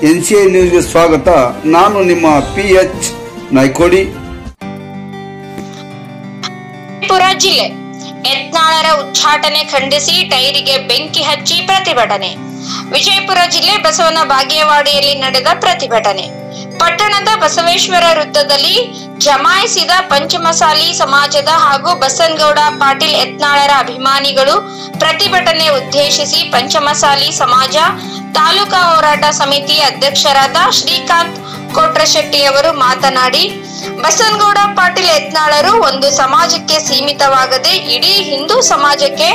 NCI ನ್ಯೂಸ್ಗೆ ಸ್ವಾಗತ. ನಾನು ನಿಮ್ಮ PH ನಾಯ್ಕೋಡಿ. ವಿಜಯಪುರ ಜಿಲ್ಲೆ ಯತ್ನಾಳರ ಉಚ್ಚಾಟನೆ ಖಂಡಿಸಿ ಟೈರಿಗೆ ಬೆಂಕಿ ಹಚ್ಚಿ ಪ್ರತಿಭಟನೆ. ವಿಜಯಪುರ ಜಿಲ್ಲೆ ಬಸವನ ಬಾಗೇವಾಡಿಯಲ್ಲಿ ನಡೆದ ಪ್ರತಿಭಟನೆ. ಪಟ್ಟಣದ ಬಸವೇಶ್ವರ ವೃತ್ತದಲ್ಲಿ ಜಮಾಯಿಸಿದ ಪಂಚಮಸಾಲಿ ಸಮಾಜದ ಹಾಗೂ ಬಸನಗೌಡ ಪಾಟೀಲ್ ಯತ್ನಾಳರ ಅಭಿಮಾನಿಗಳು ಪ್ರತಿಭಟನೆ ಉದ್ದೇಶಿಸಿ ಪಂಚಮಸಾಲಿ ಸಮಾಜ ತಾಲೂಕಾ ಹೋರಾಟ ಸಮಿತಿ ಅಧ್ಯಕ್ಷರಾದ ಶ್ರೀಕಾಂತ್ ಕೋಟ್ರಶೆಟ್ಟಿಯವರು ಮಾತನಾಡಿ, ಬಸನಗೌಡ ಪಾಟೀಲ್ ಯತ್ನಾಳರು ಒಂದು ಸಮಾಜಕ್ಕೆ ಸೀಮಿತವಾಗದೆ ಇಡೀ ಹಿಂದೂ ಸಮಾಜಕ್ಕೆ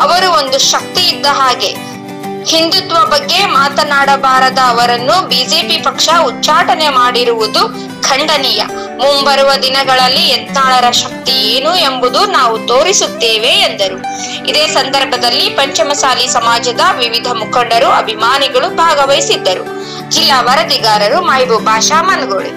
ಅವರು ಒಂದು ಶಕ್ತಿ ಇದ್ದ ಹಾಗೆ. ಹಿಂದುತ್ವ ಬಗ್ಗೆ ಮಾತನಾಡಬಾರದ ಅವರನ್ನು ಬಿಜೆಪಿ ಪಕ್ಷ ಉಚ್ಚಾಟನೆ ಮಾಡಿರುವುದು ಖಂಡನೀಯ. ಮುಂಬರುವ ದಿನಗಳಲ್ಲಿ ಯತ್ನಾಳರ ಶಕ್ತಿ ಏನು ಎಂಬುದು ನಾವು ತೋರಿಸುತ್ತೇವೆ ಎಂದರು. ಇದೇ ಸಂದರ್ಭದಲ್ಲಿ ಪಂಚಮಸಾಲಿ ಸಮಾಜದ ವಿವಿಧ ಮುಖಂಡರು, ಅಭಿಮಾನಿಗಳು ಭಾಗವಹಿಸಿದ್ದರು. ಜಿಲ್ಲಾ ವರದಿಗಾರರು ಮಹಬೂಬ್ ಬಾಷಾ ಮನಗೋಳಿ.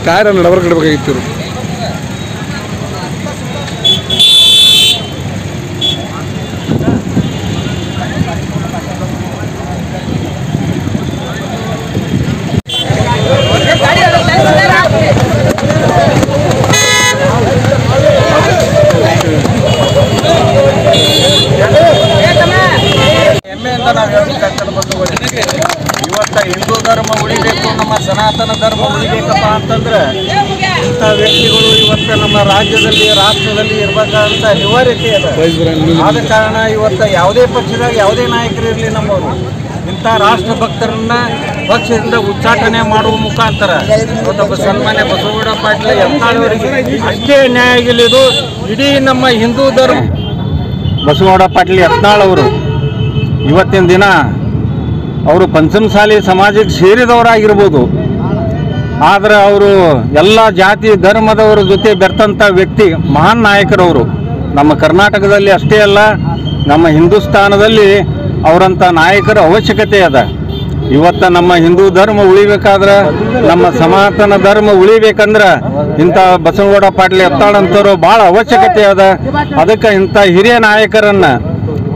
ಕಾರ್ಯ ನಡವರ್ಕಿಡಬೇಕಾಗಿತ್ತು. ಹೆಮ್ಮೆಯಿಂದ ನಾವು ಹೇಳ್ಬೇಕಂತ ಇವತ್ತ ಹಿಂದೂ ಧರ್ಮ ಉಳಿಬೇಕು, ನಮ್ಮ ಸನಾತನ ಧರ್ಮ ಉಳಿಬೇಕಪ್ಪ ಅಂತಂದ್ರೆ ಇಂಥ ವ್ಯಕ್ತಿಗಳು ಇವತ್ತು ನಮ್ಮ ರಾಜ್ಯದಲ್ಲಿ ರಾಷ್ಟ್ರದಲ್ಲಿ ಇರಬೇಕಂತ ಅನಿವಾರ್ಯತೆ ಅದ. ಆದ ಕಾರಣ ಇವತ್ತು ಯಾವುದೇ ಪಕ್ಷದಾಗ ಯಾವುದೇ ನಾಯಕರು ಇರಲಿ, ನಮ್ಮವರು ಇಂಥ ರಾಷ್ಟ್ರ ಭಕ್ತರನ್ನ ಪಕ್ಷದಿಂದ ಉಚ್ಚಾಟನೆ ಮಾಡುವ ಮುಖಾಂತರ ಇವತ್ತು ಸನ್ಮಾನ್ಯ ಬಸವಗೌಡ ಪಾಟೀಲ್ ಯತ್ನಾಳವರಿಗೆ ಅಷ್ಟೇ ನ್ಯಾಯ ಆಗಿಲ್ಲಿದು. ಇಡೀ ನಮ್ಮ ಹಿಂದೂ ಧರ್ಮ ಬಸವಗೌಡ ಪಾಟೀಲ್ ಯತ್ನಾಳ್ ಅವರು ಇವತ್ತಿನ ದಿನ ಅವರು ಪಂಚಮಸಾಲಿ ಸಮಾಜಕ್ಕೆ ಸೇರಿದವರಾಗಿರ್ಬೋದು, ಆದರೆ ಅವರು ಎಲ್ಲ ಜಾತಿ ಧರ್ಮದವರ ಜೊತೆ ಬೆರ್ತಂಥ ವ್ಯಕ್ತಿ, ಮಹಾನ್ ನಾಯಕರವರು. ನಮ್ಮ ಕರ್ನಾಟಕದಲ್ಲಿ ಅಷ್ಟೇ ಅಲ್ಲ, ನಮ್ಮ ಹಿಂದೂಸ್ತಾನದಲ್ಲಿ ಅವರಂಥ ನಾಯಕರ ಅವಶ್ಯಕತೆ ಅದ. ಇವತ್ತು ನಮ್ಮ ಹಿಂದೂ ಧರ್ಮ ಉಳಿಬೇಕಾದ್ರೆ, ನಮ್ಮ ಸನಾತನ ಧರ್ಮ ಉಳಿಬೇಕಂದ್ರೆ ಇಂಥ ಬಸವಗೌಡ ಪಾಟೀಲ್ ಯತ್ನಾಳ್ ಅಂತವರು ಭಾಳ ಅವಶ್ಯಕತೆ ಅದ. ಅದಕ್ಕೆ ಇಂಥ ಹಿರಿಯ ನಾಯಕರನ್ನು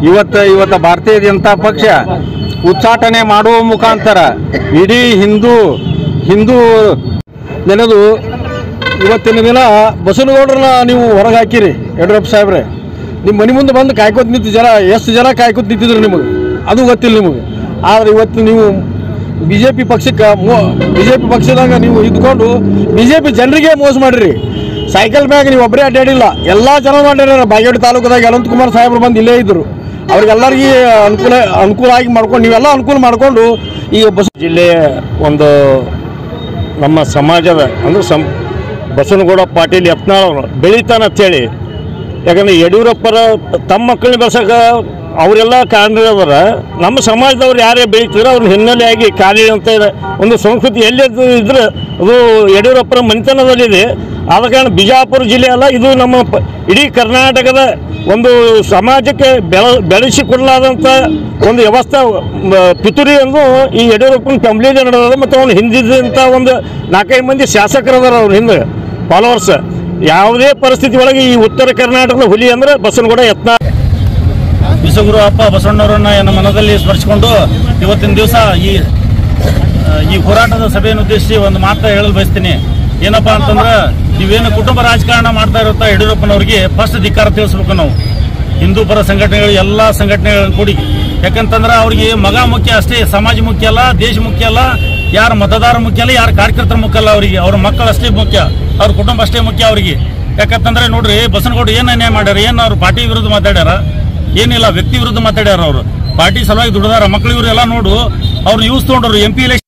ಇವತ್ತು ಭಾರತೀಯ ಜನತಾ ಪಕ್ಷ ಉಚ್ಚಾಟನೆ ಮಾಡುವ ಮುಖಾಂತರ ಇಡೀ ಹಿಂದೂ ನೆನೆದು ಇವತ್ತಿನ ದಿನ ಬಸವನಗೌಡರನ್ನ ನೀವು ಹೊರಗೆ ಹಾಕಿರಿ. ಯಡಿಯೂರಪ್ಪ ಸಾಹೇಬ್ರೆ, ನಿಮ್ಮ ಮನೆ ಮುಂದೆ ಬಂದು ಕಾಯ್ಕೋತ ನಿಂತು ಎಷ್ಟು ಜನ ಕಾಯ್ಕೋತ ನಿಂತಿದ್ರು ನಿಮಗೆ ಅದು ಗೊತ್ತಿಲ್ಲ ನಿಮಗೆ. ಆದರೆ ಇವತ್ತು ನೀವು BJP ಪಕ್ಷದಾಗ ನೀವು ಇದ್ಕೊಂಡು BJP ಜನರಿಗೆ ಮೋಸ ಮಾಡಿರಿ. ಸೈಕಲ್ ಮ್ಯಾಗ ನೀವು ಒಬ್ಬರೇ ಅಡ್ಡಾಡಿಲ್ಲ, ಎಲ್ಲ ಜನ ಮಾಡ್ಯಾರ. ಬಾಗೇವಾಡಿ ತಾಲೂಕದಾಗ ಅನಂತಕುಮಾರ್ ಸಾಹೇಬ್ರು ಬಂದು ಇಲ್ಲೇ ಇದ್ದರು. ಅವ್ರಿಗೆಲ್ಲರಿಗೆ ಅನುಕೂಲ ಆಗಿ ಮಾಡ್ಕೊಂಡು ನೀವೆಲ್ಲ ಅನುಕೂಲ ಮಾಡಿಕೊಂಡು ಈಗ ಜಿಲ್ಲೆಯ ಒಂದು ನಮ್ಮ ಸಮಾಜದ ಅಂದರೆ ಬಸವನಗೌಡ ಪಾಟೀಲ್ ಯತ್ನಾಳ್ ಅವರು ಬೆಳೀತಾನಂತೇಳಿ. ಯಾಕಂದರೆ ಯಡಿಯೂರಪ್ಪರ ತಮ್ಮ ಮಕ್ಕಳನ್ನ ಬೆಳೆಸೋಕೆ ಅವರೆಲ್ಲ ಕಾರಣದವರ ನಮ್ಮ ಸಮಾಜದವ್ರು ಯಾರೇ ಬೆಳೀತಿದ್ರೆ ಅವ್ರ ಹಿನ್ನೆಲೆಯಾಗಿ ಕಾಲಿ ಅಂತ ಒಂದು ಸಂಸ್ಕೃತಿ ಎಲ್ಲಿ ಇದ್ರೆ ಅದು ಯಡಿಯೂರಪ್ಪನ ಮನೆತನದಲ್ಲಿದೆ. ಆದ ಕಾರಣ ಬಿಜಾಪುರ ಜಿಲ್ಲೆ ಅಲ್ಲ, ಇದು ನಮ್ಮ ಇಡೀ ಕರ್ನಾಟಕದ ಒಂದು ಸಮಾಜಕ್ಕೆ ಬೆಳೆಸಿಕೊಡಲಾದಂಥ ಒಂದು ವ್ಯವಸ್ಥೆ ಪಿತೂರಿಯನ್ನು ಈ ಯಡಿಯೂರಪ್ಪನ ಕಂಪ್ಲೀಟ್ ನಡೆದ. ಮತ್ತು ಅವನು ಹಿಂದಿದ್ದಂಥ ಒಂದು 4-5 ಮಂದಿ ಶಾಸಕರದಾರ ಅವ್ರ ಹಿಂದೆ ಫಾಲೋವರ್ಸ್. ಯಾವುದೇ ಪರಿಸ್ಥಿತಿ ಒಳಗೆ ಈ ಉತ್ತರ ಕರ್ನಾಟಕದ ಹುಲಿ ಅಂದರೆ ಬಸವನಗೌಡ ಯತ್ನಾಳ್. ವಿಶ್ವಗುರು ಅಪ್ಪ ಬಸವಣ್ಣವರನ್ನ ನಮ್ಮ ಮನದಲ್ಲಿ ಸ್ಮರಿಸಿಕೊಂಡು ಇವತ್ತಿನ ದಿವಸ ಈ ಹೋರಾಟದ ಸಭೆಯನ್ನು ಉದ್ದೇಶಿಸಿ ಒಂದು ಮಾತು ಹೇಳಲು ಬಯಸ್ತೀನಿ. ಏನಪ್ಪಾ ಅಂತಂದ್ರೆ, ನೀವೇನು ಕುಟುಂಬ ರಾಜಕಾರಣ ಮಾಡ್ತಾ ಇರುತ್ತಾ ಯಡಿಯೂರಪ್ಪನವ್ರಿಗೆ ಫಸ್ಟ್ ಧಿಕ್ಕಾರ ತಿಳಿಸ್ಬೇಕು. ನಾವು ಹಿಂದೂ ಪರ ಸಂಘಟನೆಗಳು ಎಲ್ಲ ಸಂಘಟನೆಗಳನ್ನು ಕೂಡಿ, ಯಾಕಂತಂದ್ರೆ ಅವ್ರಿಗೆ ಮಗ ಮುಖ್ಯ ಅಷ್ಟೇ, ಸಮಾಜ ಮುಖ್ಯ ಅಲ್ಲ, ದೇಶ ಮುಖ್ಯ ಅಲ್ಲ, ಯಾರ ಮತದಾರ ಮುಖ್ಯ ಅಲ್ಲ, ಯಾರ ಕಾರ್ಯಕರ್ತರ ಮುಖ್ಯ ಅಲ್ಲ. ಅವರಿಗೆ ಅವ್ರ ಮಕ್ಕಳು ಅಷ್ಟೇ ಮುಖ್ಯ, ಅವ್ರ ಕುಟುಂಬ ಅಷ್ಟೇ ಮುಖ್ಯ ಅವರಿಗೆ. ಯಾಕಂತಂದ್ರೆ ನೋಡ್ರಿ, ಬಸವನಗೌಡ ಏನು ಅನ್ಯಾಯ ಮಾಡ್ಯಾರ, ಏನು ಅವ್ರು ಪಾರ್ಟಿ ವಿರುದ್ಧ ಮಾತಾಡ್ಯಾರ, ಏನಿಲ್ಲ ವ್ಯಕ್ತಿ ವಿರುದ್ಧ ಮಾತಾಡ್ಯಾರ. ಅವರು ಪಾರ್ಟಿ ಸಲುವಾಗಿ ದುಡ್ದಾರ. ಮಕ್ಕಳು ಇವರೆಲ್ಲ ನೋಡು, ಅವ್ರು ಯೂಸ್ ತೊಗೊಂಡ್ರು MP ಎಲೆಕ್ಷನ್